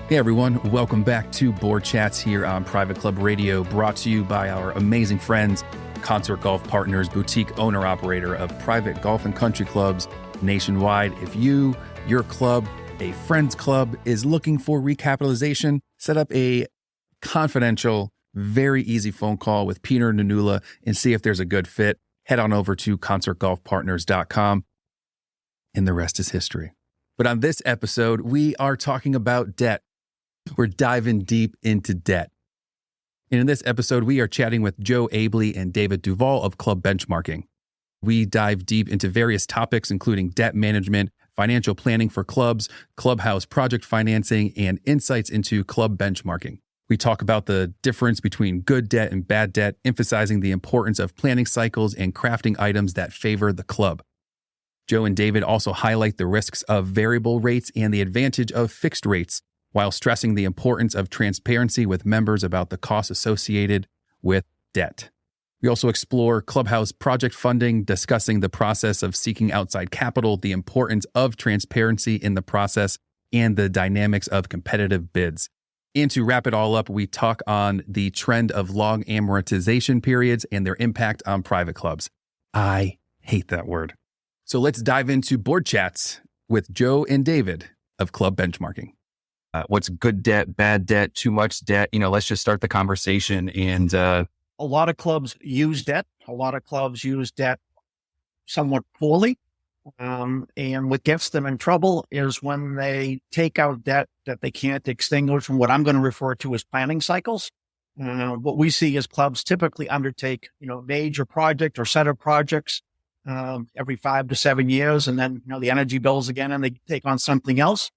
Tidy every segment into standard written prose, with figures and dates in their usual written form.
Hey everyone, welcome back to Board Chats here on Private Club Radio, brought to you by our amazing friends, Concert Golf Partners, boutique owner-operator of private golf and country clubs nationwide. If you, your club, a friend's club is looking for recapitalization, set up a confidential, very easy phone call with Peter Nanula and see if there's a good fit. Head on over to concertgolfpartners.com and the rest is history. But on this episode, we are talking about debt. We're diving deep into debt. And in this episode, we are chatting with Joe Abley and David Duvall of Club Benchmarking. We dive deep into various topics, including debt management, financial planning for clubs, clubhouse project financing, and insights into club benchmarking. We talk about the difference between good debt and bad debt, emphasizing the importance of planning cycles and crafting items that favor the club. Joe and David also highlight the risks of variable rates and the advantage of fixed rates, while stressing the importance of transparency with members about the costs associated with debt. We also explore clubhouse project funding, discussing the process of seeking outside capital, the importance of transparency in the process, and the dynamics of competitive bids. And to wrap it all up, we talk on the trend of long amortization periods and their impact on private clubs. I hate that word. So let's dive into Board Chats with Joe and David of Club Benchmarking. What's good debt, bad debt, too much debt? Let's just start the conversation. And a lot of clubs use debt. A lot of clubs use debt somewhat poorly. And what gets them in trouble is when they take out debt that they can't extinguish from what I'm going to refer to as planning cycles. What we see is clubs typically undertake, major project or set of projects every 5 to 7 years. And then, the energy bills again, and they take on something else.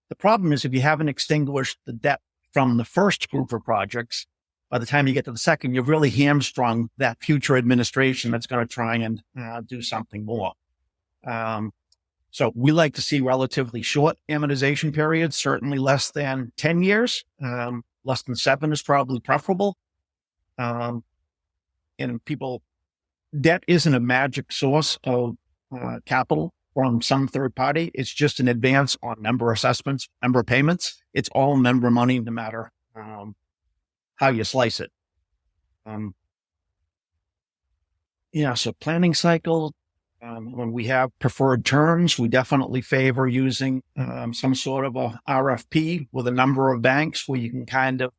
The problem is if you haven't extinguished the debt from the first group of projects, by the time you get to the second, you've really hamstrung that future administration that's going to try and do something more. So we like to see relatively short amortization periods, certainly less than 10 years. Less than 7 is probably preferable. And debt isn't a magic source of capital from some third party. It's just an advance on member assessments, member payments. It's all member money, no matter how you slice it. So planning cycle, when we have preferred terms, we definitely favor using some sort of a RFP with a number of banks where you can kind of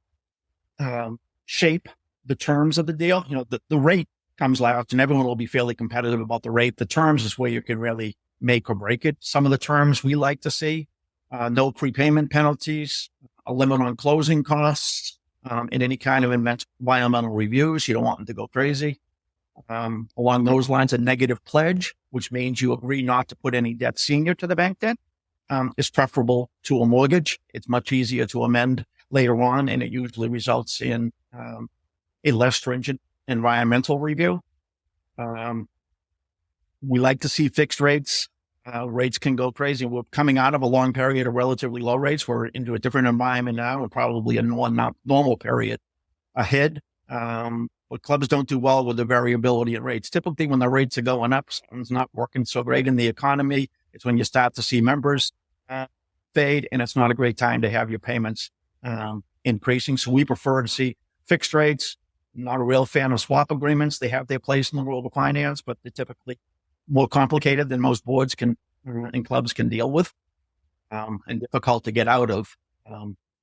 shape the terms of the deal. The rate comes last and everyone will be fairly competitive about the rate. The terms is where you can really make or break it. Some of the terms we like to see, no prepayment penalties, a limit on closing costs, and any kind of environmental reviews. You don't want them to go crazy. Along those lines, a negative pledge, which means you agree not to put any debt senior to the bank debt, is preferable to a mortgage. It's much easier to amend later on, and it usually results in a less stringent environmental review. We like to see fixed rates. Rates can go crazy. We're coming out of a long period of relatively low rates. We're into a different environment now, and probably a not normal period ahead. But clubs don't do well with the variability in rates. Typically, when the rates are going up, something's not working so great in the economy. It's when you start to see members fade, and it's not a great time to have your payments increasing. So we prefer to see fixed rates. Not a real fan of swap agreements. They have their place in the world of finance, but they're typically more complicated than most boards and clubs can deal with, and difficult to get out of.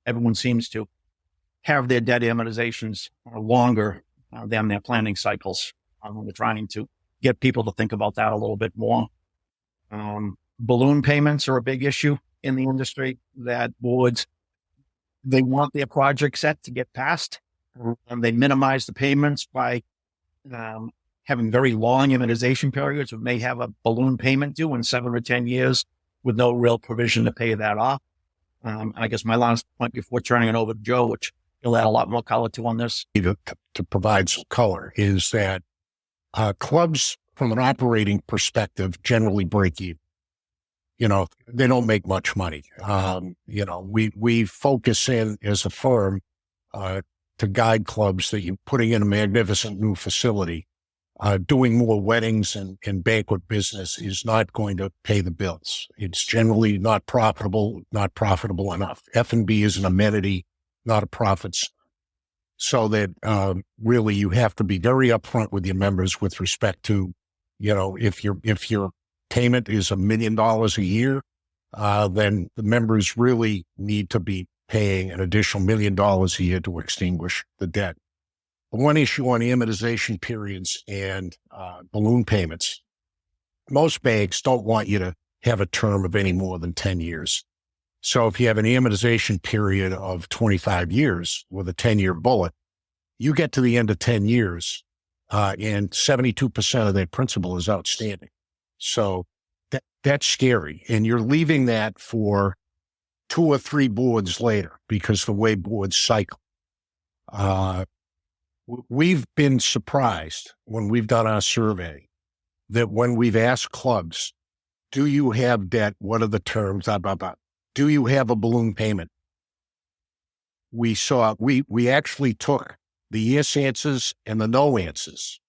Everyone seems to have their debt amortizations longer than their planning cycles. We're trying to get people to think about that a little bit more. Balloon payments are a big issue in the industry, that boards, they want their project set to get passed, and they minimize the payments by having very long amortization periods. We may have a balloon payment due in 7 or 10 years with no real provision to pay that off. And I guess my last point before turning it over to Joe, which he'll add a lot more color to on this. To provide some color is that clubs, from an operating perspective, generally break even. They don't make much money. We focus in as a firm to guide clubs that you're putting in a magnificent new facility doing more weddings and banquet business is not going to pay the bills. It's generally not profitable enough. F&B is an amenity, not a profits. So that really you have to be very upfront with your members with respect to, if your payment is $1 million a year, then the members really need to be paying an additional $1 million a year to extinguish the debt. The one issue on amortization periods and balloon payments, most banks don't want you to have a term of any more than 10 years. So if you have an amortization period of 25 years with a 10-year bullet, you get to the end of 10 years and 72% of that principal is outstanding. So that's scary. And you're leaving that for 2 or 3 boards later because the way boards cycle. We've been surprised when we've done our survey that when we've asked clubs, do you have debt? What are the terms? Blah, blah, blah. Do you have a balloon payment? We actually took the yes answers and the no answers,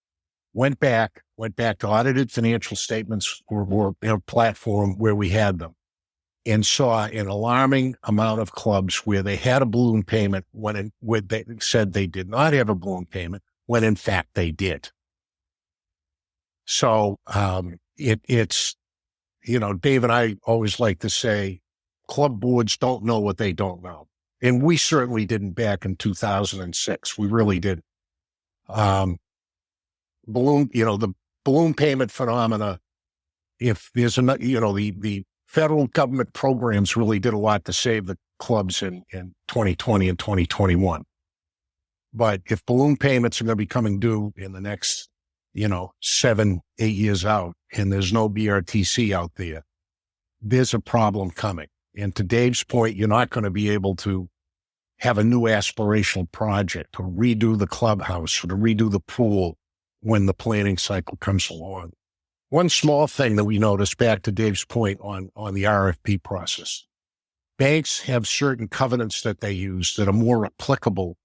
went back to audited financial statements or a platform where we had them, and saw an alarming amount of clubs where they had a balloon payment when they said they did not have a balloon payment, when in fact they did. So it's, Dave and I always like to say, club boards don't know what they don't know. And we certainly didn't back in 2006. We really didn't. The balloon payment phenomena, if there's the federal government programs really did a lot to save the clubs in 2020 and 2021. But if balloon payments are going to be coming due in the next, 7-8 years out, and there's no BRTC out there, there's a problem coming. And to Dave's point, you're not going to be able to have a new aspirational project or redo the clubhouse or to redo the pool when the planning cycle comes along. One small thing that we noticed, back to Dave's point on the RFP process, banks have certain covenants that they use that are more applicable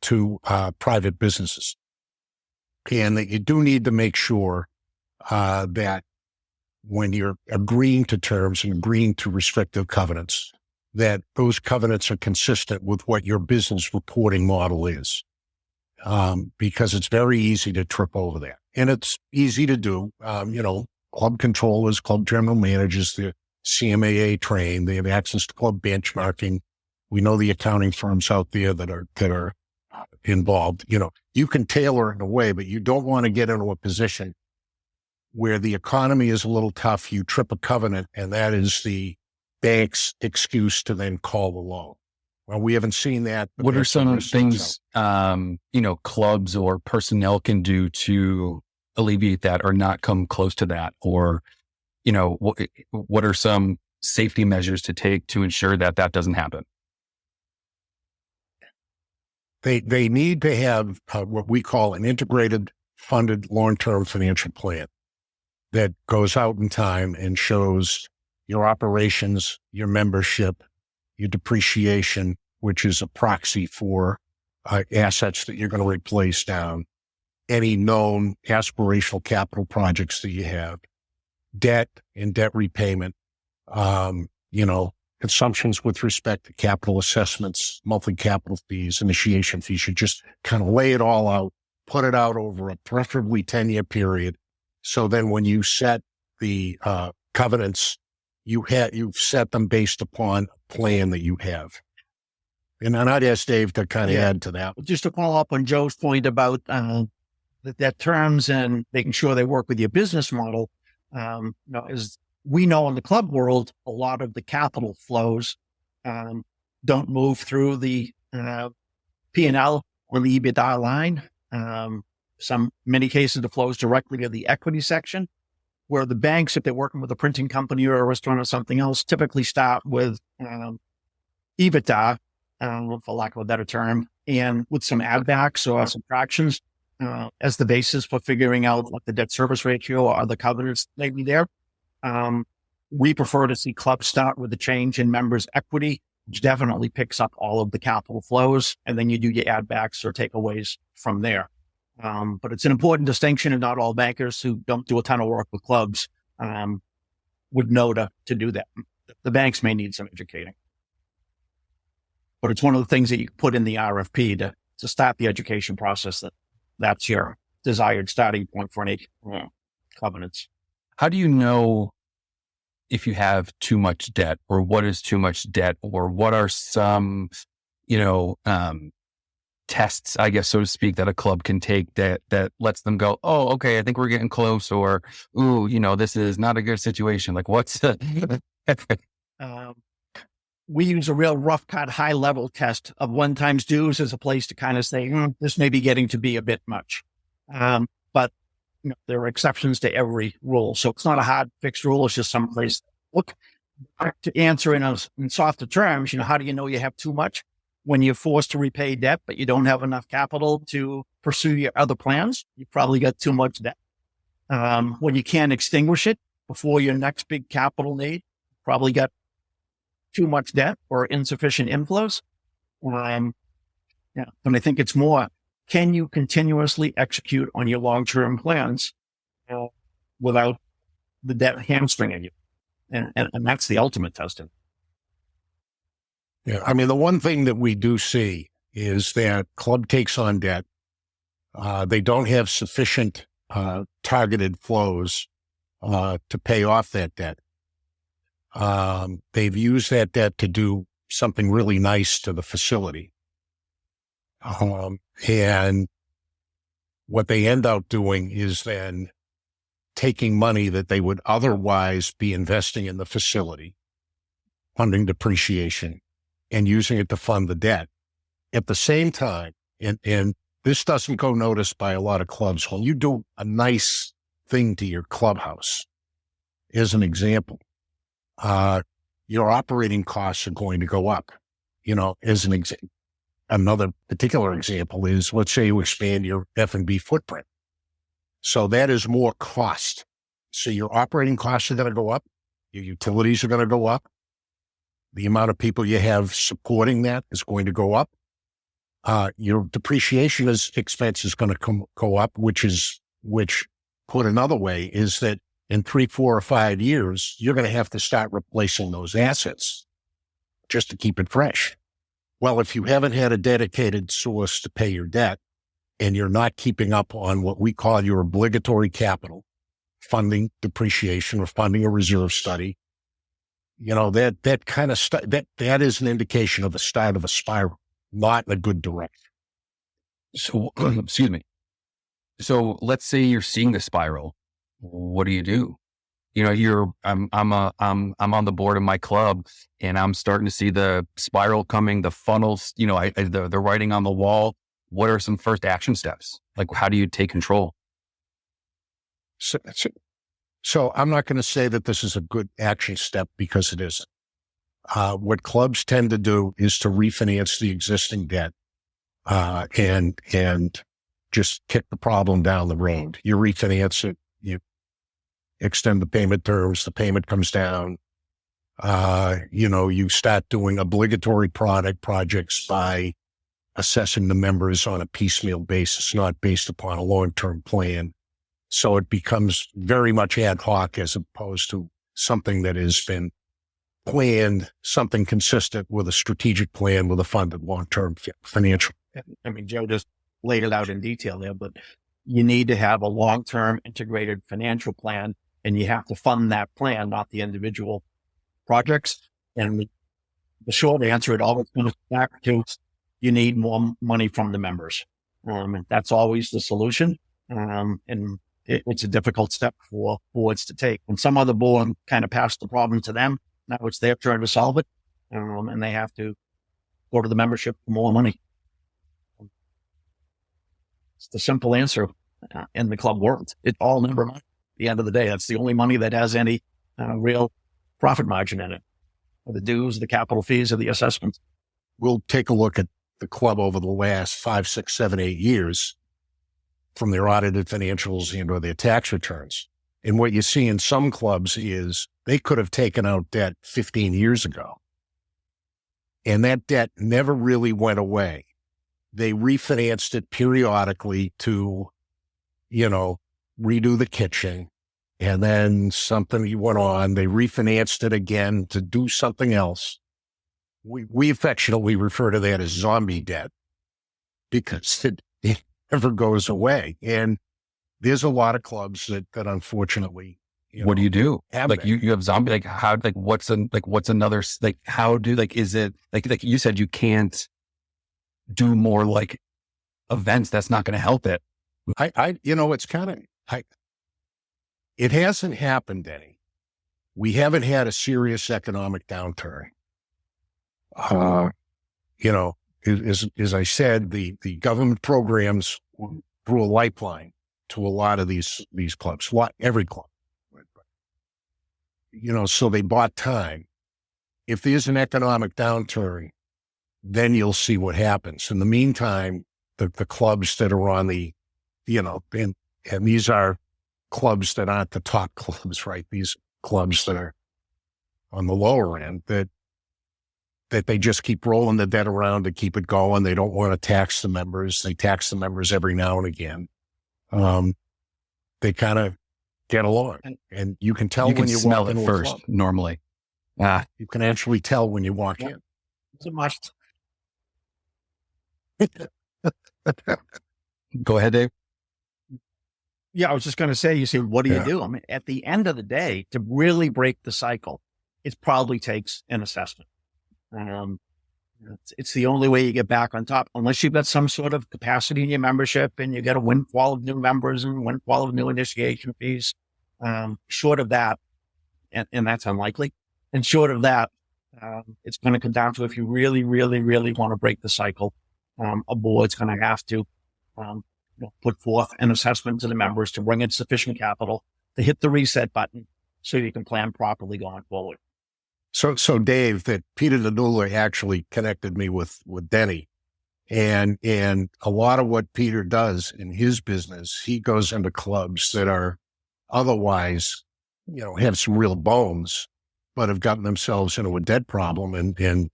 to private businesses. And that you do need to make sure that when you're agreeing to terms and agreeing to restrictive covenants, that those covenants are consistent with what your business reporting model is. Because it's very easy to trip over that. And it's easy to do. Club controllers, club general managers, they're CMAA trained. They have access to club benchmarking. We know the accounting firms out there that are involved. You can tailor it in a way, but you don't want to get into a position where the economy is a little tough. You trip a covenant, and that is the bank's excuse to then call the loan. Well, we haven't seen that. What are some things, clubs or personnel can do to alleviate that or not come close to that? Or, what are some safety measures to take to ensure that doesn't happen? They need to have what we call an integrated funded long-term financial plan that goes out in time and shows your operations, your membership, your depreciation, which is a proxy for assets that you're going to replace down, any known aspirational capital projects that you have, debt and debt repayment, consumptions with respect to capital assessments, monthly capital fees, initiation fees. You just kind of lay it all out, put it out over a preferably 10-year period. So then when you set the covenants, you've set them based upon a plan that you have. And I'd ask Dave to kind of add to that. Just to follow up on Joe's point about that terms and making sure they work with your business model, as we know in the club world, a lot of the capital flows don't move through the P&L or the EBITDA line. Many cases, it flows directly to the equity section, where the banks, if they're working with a printing company or a restaurant or something else, typically start with EBITDA, for lack of a better term, and with some add backs or subtractions as the basis for figuring out what the debt service ratio or other covenants may be there. We prefer to see clubs start with the change in members' equity, which definitely picks up all of the capital flows, and then you do your add backs or takeaways from there. But it's an important distinction, and not all bankers who don't do a ton of work with clubs would know to do that. The banks may need some educating. But it's one of the things that you put in the RFP to start the education process. That's your desired starting point for any covenants. How do you know if you have too much debt, or what is too much debt, or what are some, tests, I guess, so to speak, that a club can take that lets them go, oh, okay, I think we're getting close, or, ooh, this is not a good situation. Like, what's we use a real rough cut, high level test of 1 times dues as a place to kind of say, this may be getting to be a bit much. But there are exceptions to every rule. So it's not a hard fixed rule. It's just some place. Look, to answer in softer terms, how do you know you have too much? When you're forced to repay debt, but you don't have enough capital to pursue your other plans, you probably got too much debt. When you can't extinguish it before your next big capital need, probably got too much debt or insufficient inflows. And I think it's more, can you continuously execute on your long-term plans without the debt hamstringing you? And that's the ultimate testing. Yeah. I mean, the one thing that we do see is that club takes on debt. They don't have sufficient targeted flows to pay off that debt. They've used that debt to do something really nice to the facility. And what they end up doing is then taking money that they would otherwise be investing in the facility, funding depreciation, and using it to fund the debt. At the same time, and this doesn't go noticed by a lot of clubs, when you do a nice thing to your clubhouse, as an example, your operating costs are going to go up. As an example, another particular example is, let's say you expand your F&B footprint. So that is more cost. So your operating costs are going to go up. Your utilities are going to go up. The amount of people you have supporting that is going to go up. Your depreciation expense is going to go up, which put another way is that in 3, 4, or 5 years, you're going to have to start replacing those assets just to keep it fresh. Well, if you haven't had a dedicated source to pay your debt, and you're not keeping up on what we call your obligatory capital, funding depreciation or funding a reserve study, that kind of stuff, that is an indication of the start of a spiral, not in a good direction. So, excuse me. So let's say you're seeing the spiral. What do? I'm on the board of my club, and I'm starting to see the spiral coming, the funnels, the writing on the wall. What are some first action steps? Like, how do you take control? So I'm not going to say that this is a good action step, because it isn't. What clubs tend to do is to refinance the existing debt, and just kick the problem down the road. You refinance it, you extend the payment terms, the payment comes down. You start doing obligatory projects by assessing the members on a piecemeal basis, not based upon a long-term plan. So it becomes very much ad hoc as opposed to something that has been planned, something consistent with a strategic plan with a funded long-term financial. I mean, Joe just laid it out in detail there, but you need to have a long-term integrated financial plan, and you have to fund that plan, not the individual projects. And the short answer, it always comes back to, you need more money from the members. And that's always the solution. And it's a difficult step for boards to take. When some other board kind of passed the problem to them, now it's their turn to solve it. And they have to go to the membership for more money. It's the simple answer in the club world. It's all member money. At the end of the day, that's the only money that has any real profit margin in it. The dues, the capital fees, or the assessments. We'll take a look at the club over the last 5, 6, 7, 8 years from their audited financials and or their tax returns. And what you see in some clubs is they could have taken out debt 15 years ago. And that debt never really went away. they refinanced it periodically to, redo the kitchen. And then something went on. They refinanced it again to do something else. We affectionately refer to that as zombie debt because it never goes away. And there's a lot of clubs that unfortunately, what do you do? Like you have zombie, like how, like what's another, like how do, like, is it like you said, you can't do more like events. That's not going to help it. It's kind of, it hasn't happened any. We haven't had a serious economic downturn. As I said, the government programs threw a lifeline to a lot of these clubs, every club. So they bought time. If there's an economic downturn, then you'll see what happens. In the meantime, the clubs that are on the, and these are clubs that aren't the top clubs, right? These clubs that are on the lower end that they just keep rolling the debt around to keep it going. They don't want to tax the members. They tax the members every now and again. They kind of get along, and you can tell when you smell walk it into first. a club. Normally, You can actually tell when you walk in. It's a must. Go ahead, Dave. Yeah, I was just going to say, you say, what do you do? I mean, at the end of the day, to really break the cycle, it probably takes an assessment. It's the only way you get back on top, unless you've got some sort of capacity in your membership and you get a windfall of new members and windfall of new initiation fees. Short of that, and that's unlikely. And short of that, it's going to come down to, if you really, really, really want to break the cycle, a board's going to have to put forth an assessment to the members to bring in sufficient capital to hit the reset button so you can plan properly going forward. So Dave, that Peter Nanula actually connected me with Denny, and a lot of what Peter does in his business, he goes into clubs that are otherwise, have some real bones, but have gotten themselves into a debt problem and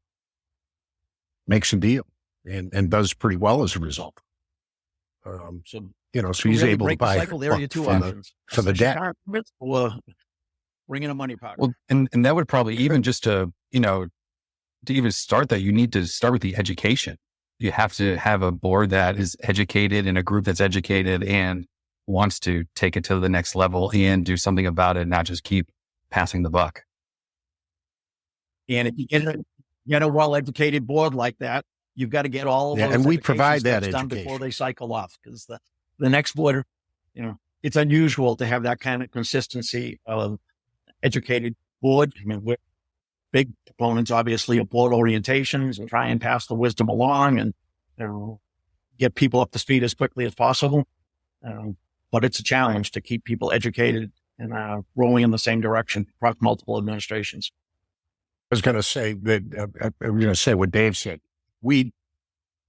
makes a deal and does pretty well as a result. So he's really able to buy cycle, there are your two options for the debt. Or bring in a money partner. Well, and that would probably, even just to even start that, you need to start with the education. You have to have a board that is educated and a group that's educated and wants to take it to the next level and do something about it, not just keep passing the buck. And if you get a well-educated board like that, you've got to get all of those and we provide that done education before they cycle off, because the next board, it's unusual to have that kind of consistency of educated board. I mean, we're big proponents, obviously, of board orientations and try and pass the wisdom along and get people up to speed as quickly as possible. But it's a challenge to keep people educated and rowing in the same direction across multiple administrations. I was going to say that I'm going to say what Dave said.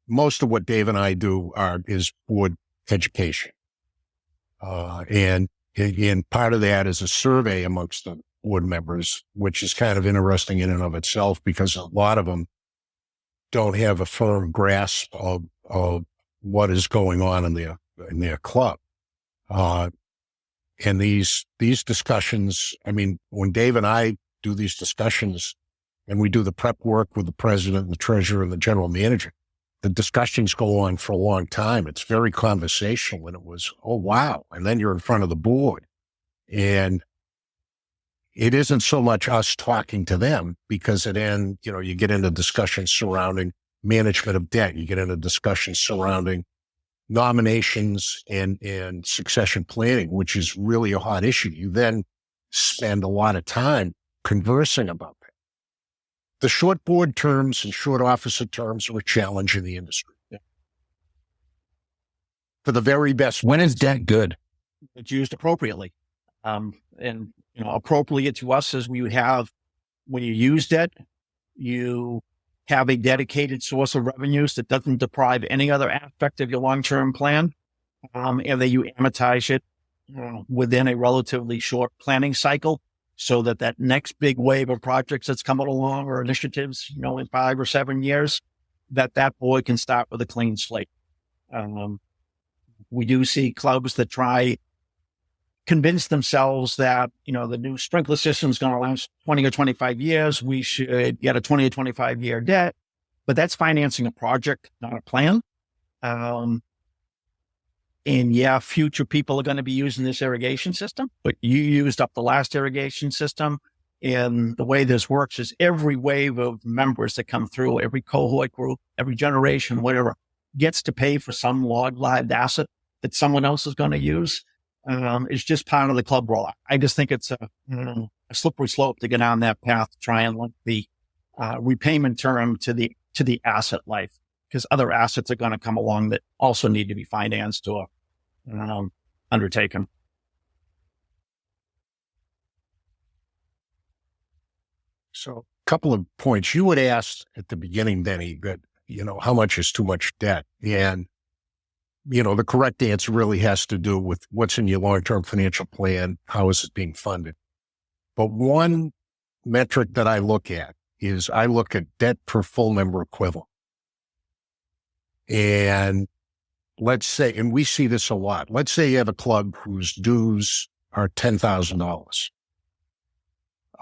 Most of what Dave and I do is board education. And part of that is a survey amongst the board members, which is kind of interesting in and of itself, because a lot of them don't have a firm grasp of what is going on in their club. And these discussions, I mean, when Dave and I do these discussions and we do the prep work with the president and the treasurer and the general manager, the discussions go on for a long time. It's very conversational, and it was, oh, wow. And then you're in front of the board, and it isn't so much us talking to them, because then, you get into discussions surrounding management of debt. You get into discussions surrounding nominations and succession planning, which is really a hot issue. You then spend a lot of time conversing about that. The short board terms and short officer terms are a challenge in the industry. Yeah. For the very best. When is debt good? It's used appropriately. Appropriate to us is when you use debt, you have a dedicated source of revenues that doesn't deprive any other aspect of your long-term plan, and that you amortize it within a relatively short planning cycle, so that next big wave of projects that's coming along or initiatives, in 5 or 7 years, that board can start with a clean slate. We do see clubs that try convince themselves that, the new sprinkler system is going to last 20 or 25 years. We should get a 20 or 25 year debt, but that's financing a project, not a plan. And yeah, future people are going to be using this irrigation system, but you used up the last irrigation system. And the way this works is every wave of members that come through, every cohort group, every generation, whatever, gets to pay for some log-lived asset that someone else is going to use. It's just part of the club rollout. I just think it's a slippery slope to get on that path, to try and link the repayment term to the asset life, because other assets are going to come along that also need to be financed or undertaken. So a couple of points. You had asked at the beginning, Denny, that, how much is too much debt? And, the correct answer really has to do with what's in your long-term financial plan. How is it being funded? But one metric that I look at is I look at debt per full member equivalent. And let's say, and we see this a lot, let's say you have a club whose dues are $10,000.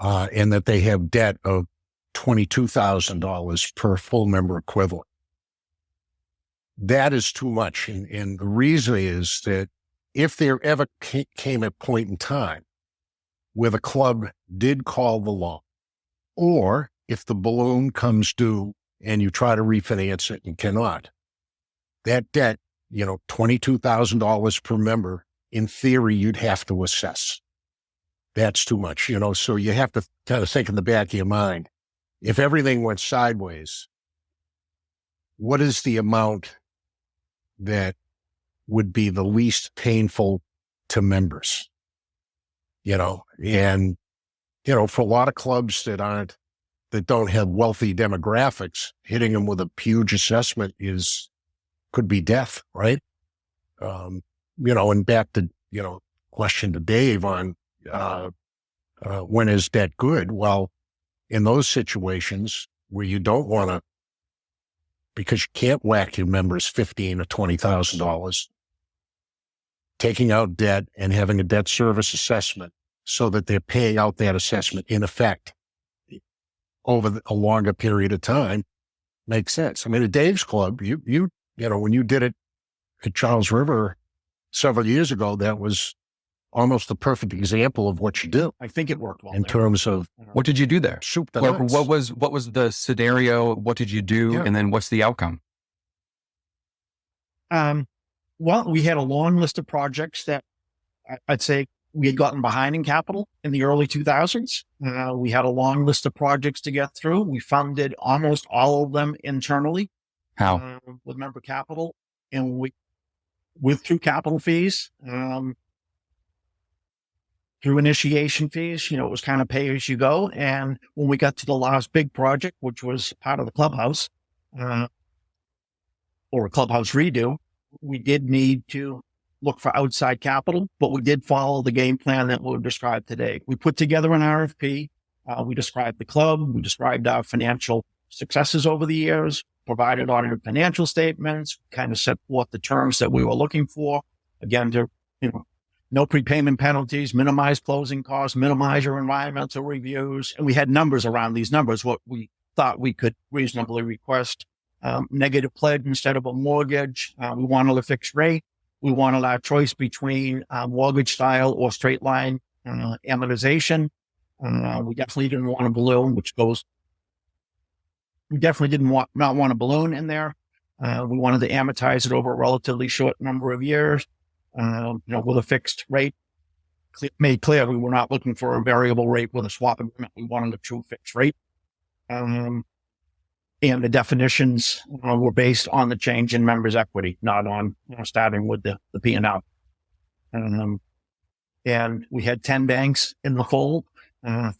And that they have debt of $22,000 per full member equivalent. That is too much. And the reason is that if there ever came a point in time where the club did call the loan, or if the balloon comes due and you try to refinance it and cannot, that debt, $22,000 per member, in theory, you'd have to assess. That's too much, so you have to kind of think in the back of your mind, if everything went sideways, what is the amount that would be the least painful to members? And, for a lot of clubs that don't have wealthy demographics, hitting them with a huge assessment could be death, right? And back to, question to Dave on, when is debt good? Well, in those situations where you don't want to, because you can't whack your members $15,000 or $20,000, taking out debt and having a debt service assessment so that they're paying out that assessment in effect over a longer period of time makes sense. I mean, at Dave's club, when you did it at Charles River several years ago, that was almost the perfect example of what you do. I think it worked well in terms of what did you do there? Soup the nuts. What was the scenario? What did you do? Yeah. And then what's the outcome? Well, we had a long list of projects that I'd say we had gotten behind in capital in the early 2000s. We had a long list of projects to get through. We funded almost all of them internally. How? With member capital, and through capital fees, through initiation fees. It was kind of pay as you go. And when we got to the last big project, which was part of the clubhouse, or a clubhouse redo, we did need to look for outside capital, but we did follow the game plan that we'll describe today. We put together an RFP. We described the club. We described our financial successes over the years, provided audited financial statements, kind of set forth the terms that we were looking for. Again, no prepayment penalties, minimize closing costs, minimize your environmental reviews. And we had numbers around these numbers, what we thought we could reasonably request. Negative pledge instead of a mortgage. We wanted a fixed rate. We wanted our choice between mortgage style or straight line amortization. We definitely didn't want a balloon, we definitely didn't not want a balloon in there. We wanted to amortize it over a relatively short number of years, with a fixed rate. Made clear we were not looking for a variable rate with a swap agreement. We wanted a true fixed rate. And the definitions were based on the change in members' equity, not on starting with the P&L. And we had 10 banks in the fold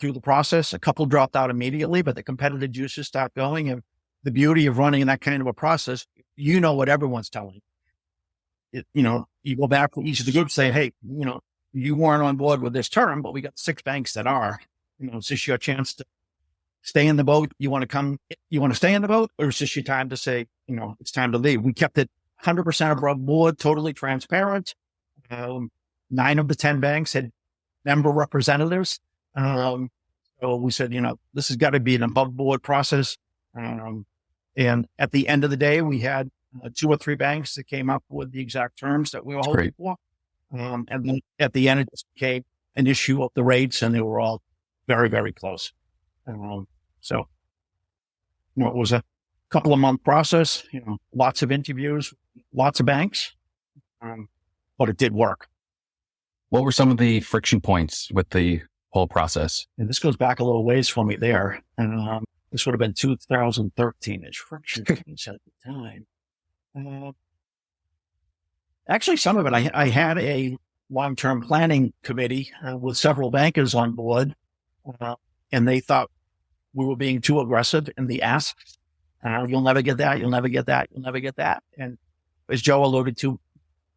through the process. A couple dropped out immediately, but the competitive juices start going. And the beauty of running that kind of a process, what everyone's telling you. You go back to each of the groups saying, hey, you weren't on board with this term, but we got 6 banks that are. Is this your chance to stay in the boat? You want to stay in the boat, or is this your time to say, it's time to leave? We kept it 100% above board, totally transparent. 9 of the 10 banks had member representatives. So we said, this has got to be an above board process. And at the end of the day, we had 2 or 3 banks that came up with the exact terms that we were hoping for. And then at the end, it just became an issue of the rates, and they were all very, very close. So it was a couple of month process, lots of interviews, lots of banks, but it did work. What were some of the friction points with the whole process? And this goes back a little ways for me there. And this would have been 2013-ish friction points at the time. Actually, some of it, I had a long-term planning committee with several bankers on board, and they thought we were being too aggressive in the asks. You'll never get that. You'll never get that. You'll never get that. And as Joe alluded to,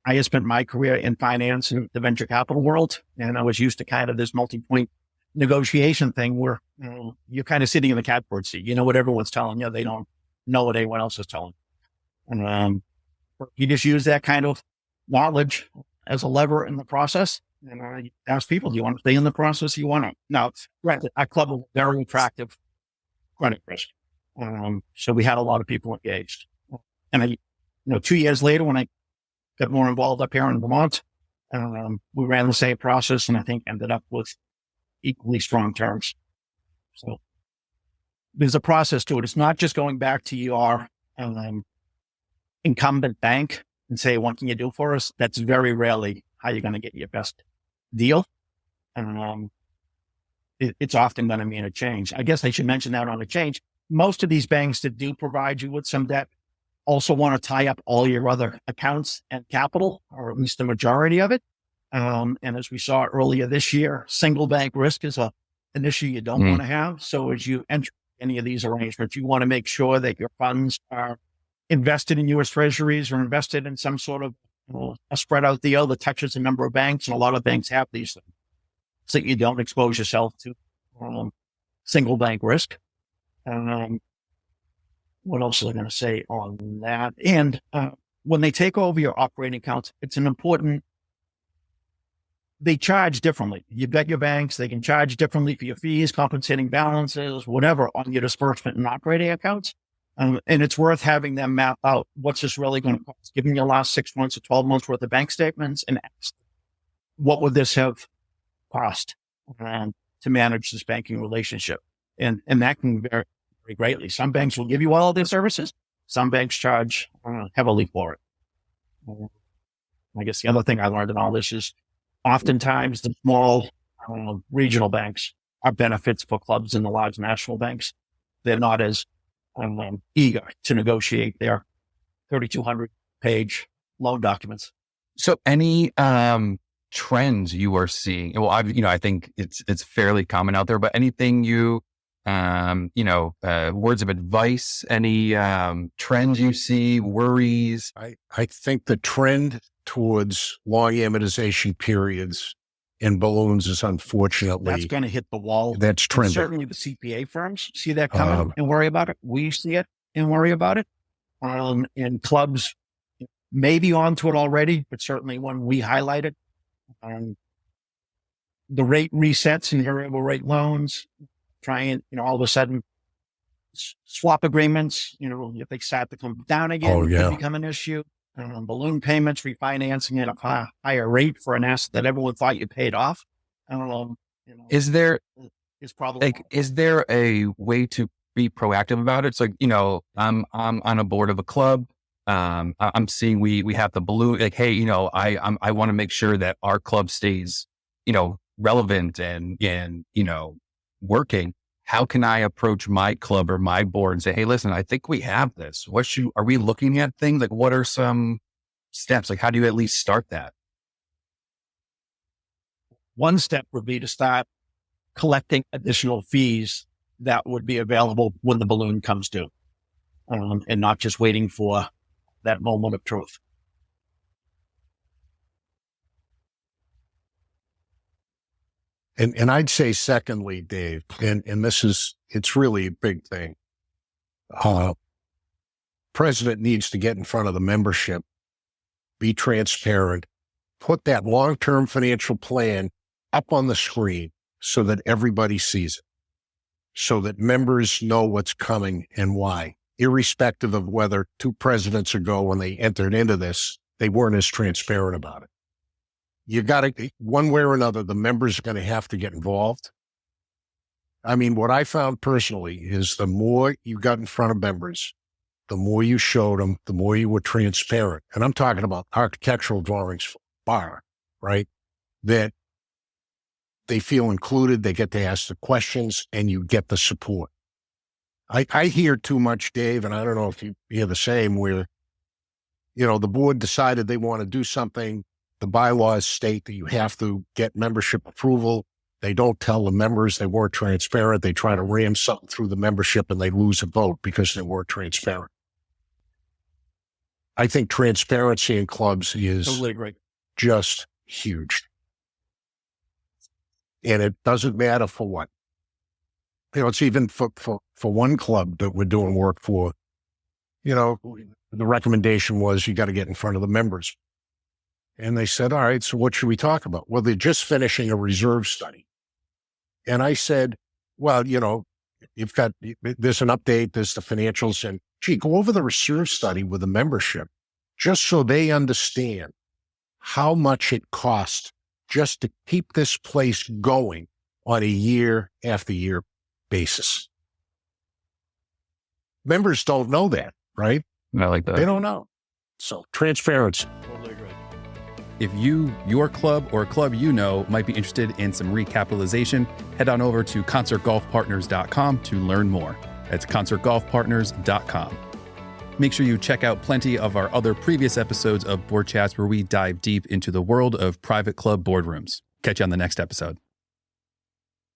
I had spent my career in finance and the venture capital world, and I was used to kind of this multi-point negotiation thing where you're kind of sitting in the catbird seat. You know what everyone's telling you. They don't know what anyone else is telling you. And you just use that kind of knowledge as a lever in the process. And I ask people, do you want to stay in the process? You want to? Now, granted, our club was very attractive credit risk. So we had a lot of people engaged. And 2 years later, when I got more involved up here in Vermont, we ran the same process, and I think ended up with equally strong terms. So there's a process to it. It's not just going back to your incumbent bank and say, what can you do for us? That's very rarely how you're going to get your best deal. It's often going to mean a change. I guess I should mention that on a change. Most of these banks that do provide you with some debt also want to tie up all your other accounts and capital, or at least the majority of it. And as we saw earlier this year, single bank risk is an issue you don't want to have. So as you enter any of these arrangements, you want to make sure that your funds are invested in U.S. Treasuries or invested in some sort of a spread out deal that touches a number of banks. And a lot of banks have these things, so that you don't expose yourself to single bank risk. What else was I going to say on that? And when they take over your operating accounts, it's an important, they charge differently. You've got your banks, they can charge differently for your fees, compensating balances, whatever, on your disbursement and operating accounts. And it's worth having them map out what's this really going to cost. Give them your last 6 months or 12 months worth of bank statements and ask, what would this have cost to manage this banking relationship? And that can vary greatly. Some banks will give you all of their services. Some banks charge heavily for it. I guess the other thing I learned in all this is oftentimes the small regional banks are benefits for clubs in the large national banks. They're not as eager to negotiate their 3,200 page loan documents. So any trends you are seeing? Well, I think it's fairly common out there, but anything words of advice, any trends you see, worries? I think the trend towards long amortization periods and balloons is unfortunately, that's going to hit the wall. That's trending. Certainly the CPA firms see that coming and worry about it. We see it and worry about it. And clubs may be onto it already, but certainly when we highlight it, the rate resets and variable rate loans, trying, all of a sudden swap agreements, if they start to come down again, it could become an issue. Balloon payments, refinancing at a higher rate for an asset that everyone thought you paid off. Is there probably is there a way to be proactive about it? It's like, I'm on a board of a club. I'm seeing we have the balloon, like, hey, I want to make sure that our club stays, relevant and working. How can I approach my club or my board and say, hey, listen, I think we have this. Are we looking at things? Like, what are some steps? Like, how do you at least start that? One step would be to start collecting additional fees that would be available when the balloon comes due, and not just waiting for that moment of truth. And I'd say secondly, Dave, and it's really a big thing. President needs to get in front of the membership, be transparent, put that long-term financial plan up on the screen so that everybody sees it, so that members know what's coming and why, irrespective of whether 2 presidents ago when they entered into this, they weren't as transparent about it. You got to, one way or another, the members are going to have to get involved. I mean, what I found personally is the more you got in front of members, the more you showed them, the more you were transparent. And I'm talking about architectural drawings for bar, right? That they feel included, they get to ask the questions, and you get the support. I hear too much, Dave, and I don't know if you hear the same, where, the board decided they want to do something. The bylaws state that you have to get membership approval. They don't tell the members, they weren't transparent. They try to ram something through the membership and they lose a vote because they weren't transparent. I think transparency in clubs is Totally agree. just huge. And it doesn't matter for what. It's even for one club that we're doing work for, the recommendation was you got to get in front of the members. And they said, all right, so what should we talk about? Well, they're just finishing a reserve study. And I said, well, there's an update, there's the financials, and go over the reserve study with the membership, just so they understand how much it costs just to keep this place going on a year after year basis. Members don't know that, right? I like that. They don't know. So transparency. Totally agree. If you, your club, or a club might be interested in some recapitalization, head on over to concertgolfpartners.com to learn more. That's concertgolfpartners.com. Make sure you check out plenty of our other previous episodes of Board Chats where we dive deep into the world of private club boardrooms. Catch you on the next episode.